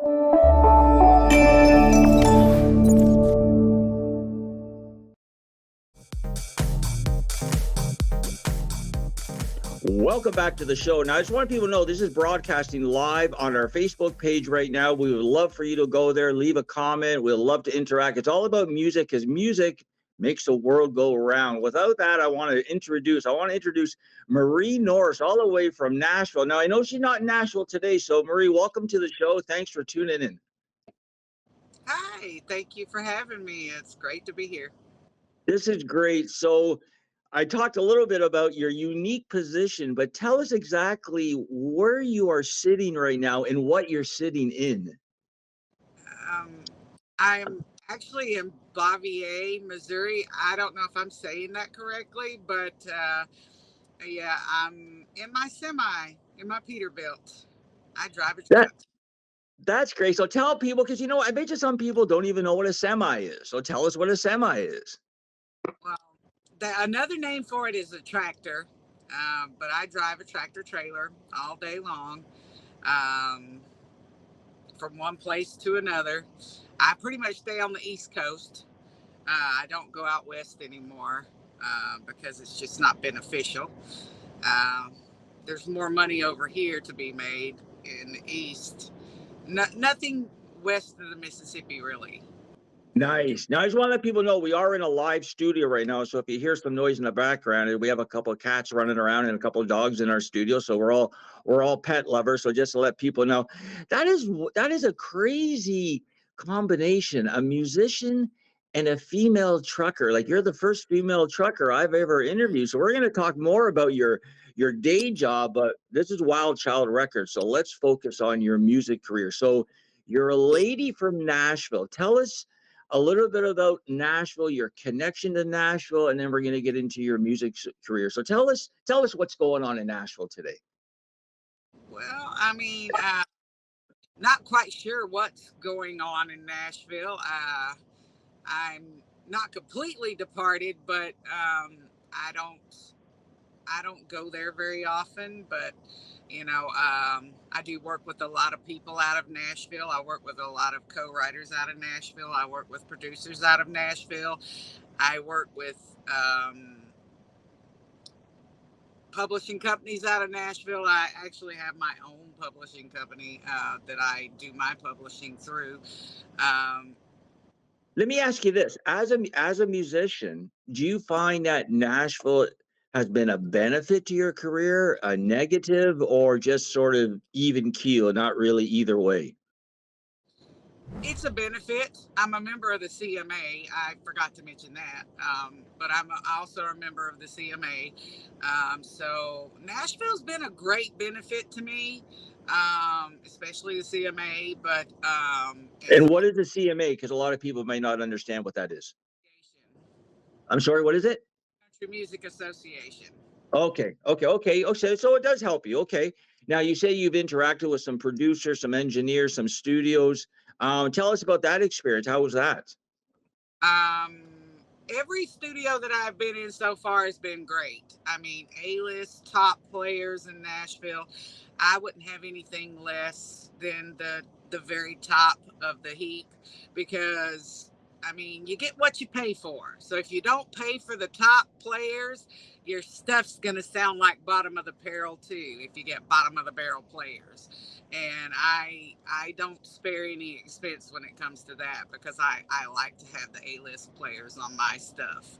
Welcome back to the show. Now, I just want people to know this is broadcasting live on our Facebook page right now. We would love for you to go there, leave a comment. We'd love to interact. It's all about music because music makes the world go around. Without that, I want to introduce Marie Norris all the way from Nashville. Now, I know she's not in Nashville today, so Marie, welcome to the show. Thanks for tuning in. Hi, thank you for having me. It's great to be here. This is great. So I talked a little bit about your unique position, but tell us exactly where you are sitting right now and what you're sitting in. I'm actually in Bavier, Missouri. I don't know if I'm saying that correctly, but yeah, I'm in my semi, in my Peterbilt. I drive a That truck. that's great. So tell people, because I bet you some people don't even know what a semi is. So tell us what a semi is. Well, another name for it is a tractor, but I drive a tractor trailer all day long. Um, from one place to another. I pretty much stay on the East Coast. I don't go out west anymore because it's just not beneficial. Uh, there's more money over here to be made in the East. Nothing west of the Mississippi, really. Nice. Now, I just want to let people know we are in a live studio right now. So if you hear some noise in the background, we have a couple of cats running around and a couple of dogs in our studio. So we're all pet lovers. So just to let people know, that is a crazy combination, a musician and a female trucker. Like you're the first female trucker I've ever interviewed. So we're going to talk more about your day job, but this is Wild Child Records. So let's focus on your music career. So you're a lady from Nashville. Tell us a little bit about Nashville, your connection to Nashville, and then we're going to get into your music career. So tell us what's going on in Nashville today. Well, I mean, not quite sure what's going on in Nashville. I'm not completely departed, but I don't go there very often, but I do work with a lot of people out of Nashville. I work with a lot of co-writers out of Nashville. I work with producers out of Nashville. I work with publishing companies out of Nashville. I actually have my own publishing company that I do my publishing through. Let me ask you this: as a musician, do you find that Nashville has been a benefit to your career, a negative, or just sort of even keel, not really either way? It's a benefit. I'm a member of the CMA. I forgot to mention that, but I'm also a member of the CMA. So Nashville's been a great benefit to me, especially the CMA. But And what is the CMA? Because a lot of people may not understand what that is. I'm sorry, what is it? Country Music Association. Okay. So it does help you. Okay. Now you say you've interacted with some producers, some engineers, some studios. Tell us about that experience. How was that? Um, every studio that I've been in so far has been great. I mean, A-list top players in Nashville. I wouldn't have anything less than the very top of the heap because I mean, you get what you pay for. So if you don't pay for the top players, your stuff's going to sound like bottom of the barrel too if you get bottom of the barrel players. And I don't spare any expense when it comes to that because I like to have the A-list players on my stuff.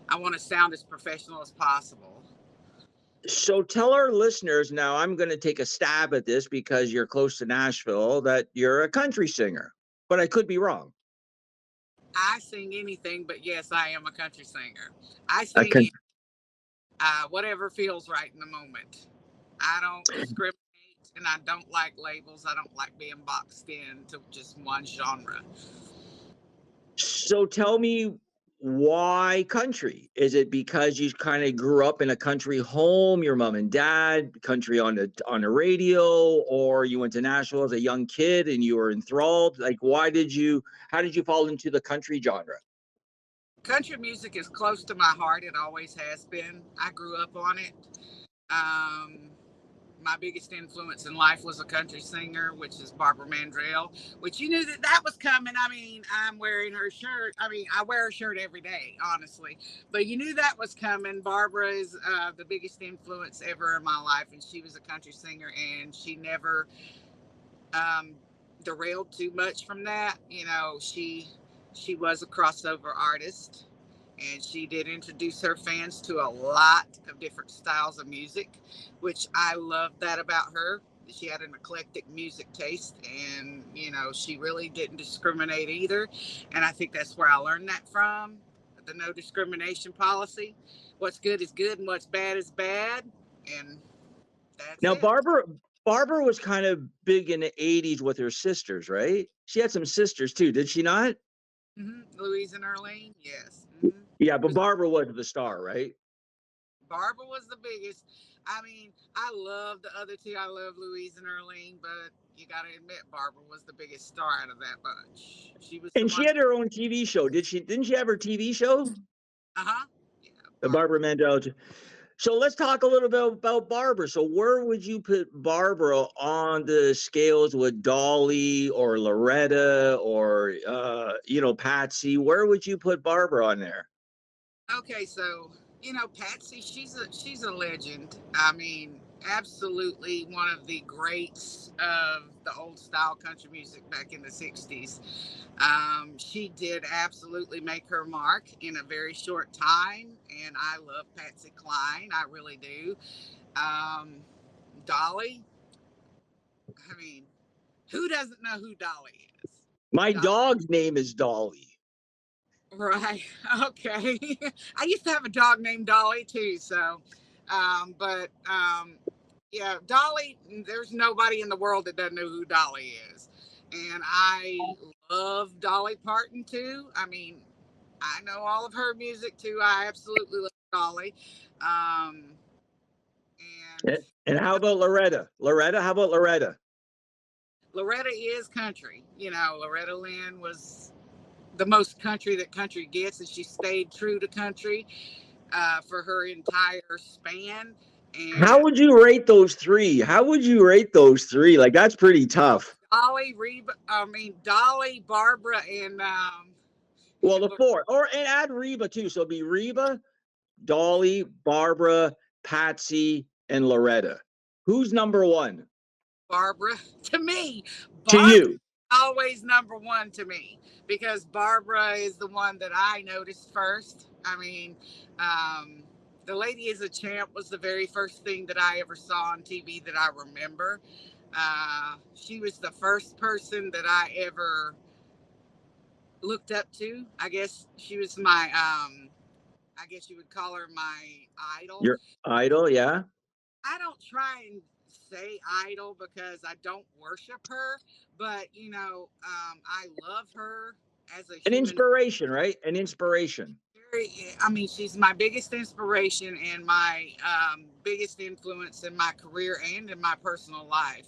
I want to sound as professional as possible. So tell our listeners now, I'm going to take a stab at this because you're close to Nashville, that you're a country singer, but I could be wrong. I sing anything, but yes, I am a country singer. I I sing can. whatever feels right in the moment. I don't discriminate and I don't like labels. I don't like being boxed into just one genre. So tell me, why country? Is it because you kind of grew up in a country home, your mom and dad, country on the radio, or you went to Nashville as a young kid and you were enthralled? Like, how did you fall into the country genre? Country music is close to my heart. It always has been. I grew up on it. Um, my biggest influence in life was a country singer, which is Barbara Mandrell, which you knew that was coming. I mean, I'm wearing her shirt. I mean, I wear her shirt every day, honestly, but you knew that was coming. Barbara is the biggest influence ever in my life, and she was a country singer, and she never um, derailed too much from that. She was a crossover artist, and she did introduce her fans to a lot of different styles of music, which I love that about her. She had an eclectic music taste, and she really didn't discriminate either. And I think that's where I learned that from, the no discrimination policy. What's good is good, and what's bad is bad, and that's Now, it. Barbara was kind of big in the 80s with her sisters, right? She had some sisters too, did she not? Louise and Earlene, yes. Yeah, but Barbara was the star, right? Barbara was the biggest. I mean, I love the other two. I love Louise and Earlene, but you got to admit, Barbara was the biggest star out of that bunch. She was the And she one. had her own TV show. Didn't she have her TV show? Uh-huh. Yeah, The Barbara. Barbara Mandel. So let's talk a little bit about Barbara. So where would you put Barbara on the scales with Dolly or Loretta or Patsy? Where would you put Barbara on there? Okay, so Patsy, she's a legend. I mean, absolutely one of the greats of the old style country music back in the '60s. She did absolutely make her mark in a very short time, and I love Patsy Cline. I really do. Um, Dolly, I mean, who doesn't know who Dolly is? My Dolly, dog's name is Dolly. right? Okay. I used to have a dog named Dolly too. So, but yeah, Dolly. There's nobody in the world that doesn't know who Dolly is, and I love Dolly Parton too. I mean, I know all of her music too. I absolutely love Dolly. Um, and And how about Loretta? How about Loretta? Loretta is country. Loretta Lynn was the most country that country gets, and she stayed true to country for her entire span. How And would you rate those three? How would you rate those three? Like, that's pretty tough. Dolly, Barbara, and Well, and the four, and add Reba too. So it'd be Reba, Dolly, Barbara, Patsy, and Loretta. Who's number one Barbara. To me, to Barbara you? always number one to me, because Barbara is the one that I noticed first. I mean, um, the Lady is a Champ was the very first thing that I ever saw on TV that I remember. She was the first person that I ever looked up to. I guess she was my I guess you would call her my idol. Your idol, yeah. I don't try and say idol because I don't worship her, but I love her as a An human. inspiration, right? An inspiration. I mean, she's my biggest inspiration and my biggest influence in my career and in my personal life.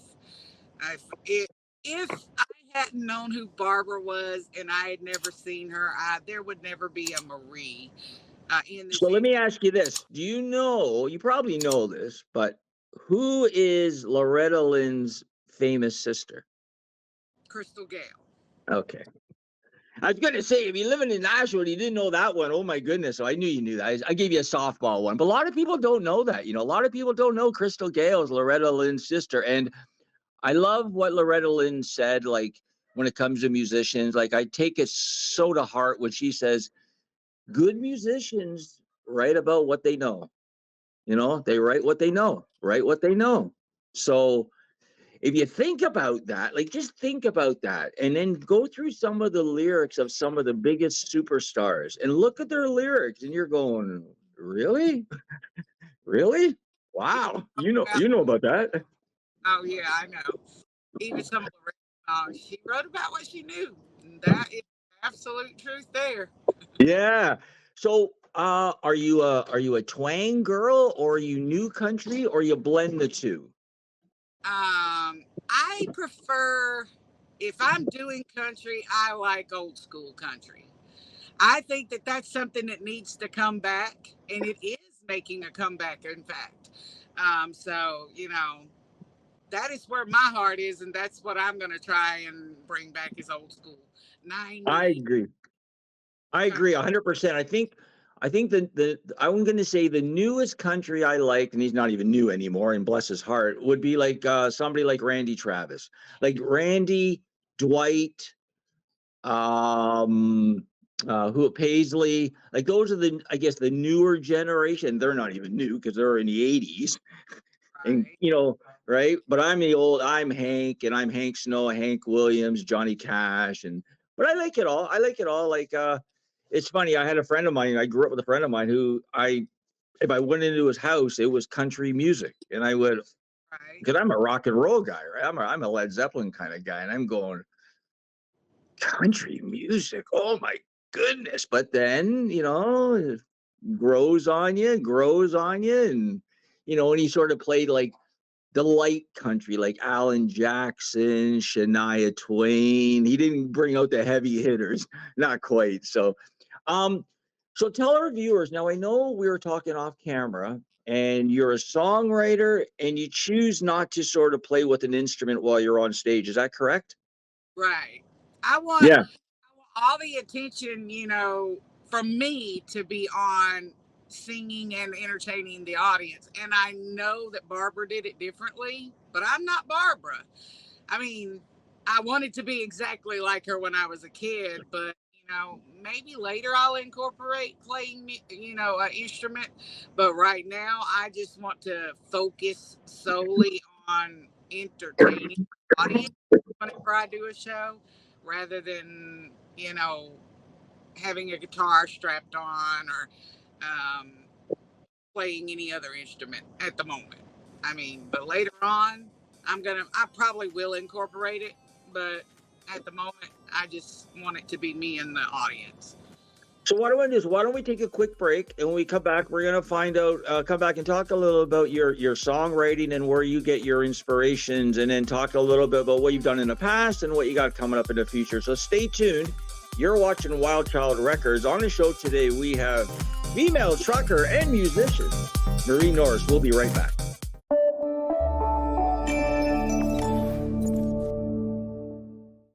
If I hadn't known who Barbara was and I had never seen her, there would never be a Marie in So this let me industry. ask you this. Do you know, you probably know this, but who is Loretta Lynn's famous sister? Crystal Gale. Okay. I was going to say, if you're living in Nashville and you didn't know that one, oh my goodness. So I knew you knew that. I gave you a softball one. But a lot of people don't know that. A lot of people don't know Crystal Gale is Loretta Lynn's sister. And I love what Loretta Lynn said, like, when it comes to musicians. Like, I take it so to heart when she says, good musicians write about what they know. They write what they know, write what they know. So if you think about that, like just think about that and then go through some of the lyrics of some of the biggest superstars and look at their lyrics and you're going, really? Really? Wow. You know about that. Oh yeah, I know. Even some of the songs, she wrote about what she knew. And that is absolute truth there. Yeah. So are you a twang girl or are you new country or you blend the two? I prefer, if I'm doing country, I like old school country. I think that that's something that needs to come back, and it is making a comeback, in fact. So that is where my heart is, and that's what I'm going to try and bring back is old school I 90s agree. I agree country. 100%. I think the I'm going to say the newest country I like, and he's not even new anymore, and bless his heart, would be like somebody like Randy Travis, like Randy, Dwight, um, who Paisley, like those are the, I guess, the newer generation. They're not even new because they're in the 80s, and Right, right. But I'm Hank, and I'm Hank Snow, Hank Williams, Johnny Cash, and but I like it all. I like it all. Like it's funny. I had a friend of mine. I grew up with a friend of mine who if I went into his house, it was country music, and I would, right. because I'm a rock and roll guy, right? I'm a Led Zeppelin kind of guy, and I'm going country music. Oh my goodness! But then it grows on you, and and he sort of played like the light country, like Alan Jackson, Shania Twain. He didn't bring out the heavy hitters, not quite. Um, so tell our viewers now. I know we were talking off camera, and you're a songwriter, and you choose not to sort of play with an instrument while you're on stage. Is that correct? Right. I want Yeah. all the attention, from me to be on singing and entertaining the audience. And I know that Barbara did it differently, but I'm not Barbara. I mean, I wanted to be exactly like her when I was a kid, but maybe later I'll incorporate playing, an instrument. But right now, I just want to focus solely on entertaining the audience whenever I do a show, rather than having a guitar strapped on or um, playing any other instrument at the moment. I mean, but later on, I probably will incorporate it, but at the moment, I just want it to be me and the audience. So why don't we do this? Why don't we take a quick break, and when we come back, we're gonna find out, come back and talk a little about your songwriting and where you get your inspirations, and then talk a little bit about what you've done in the past and what you got coming up in the future. So stay tuned. You're watching Wild Child Records. On the show today, we have female trucker and musician Marie Norris. We'll be right back.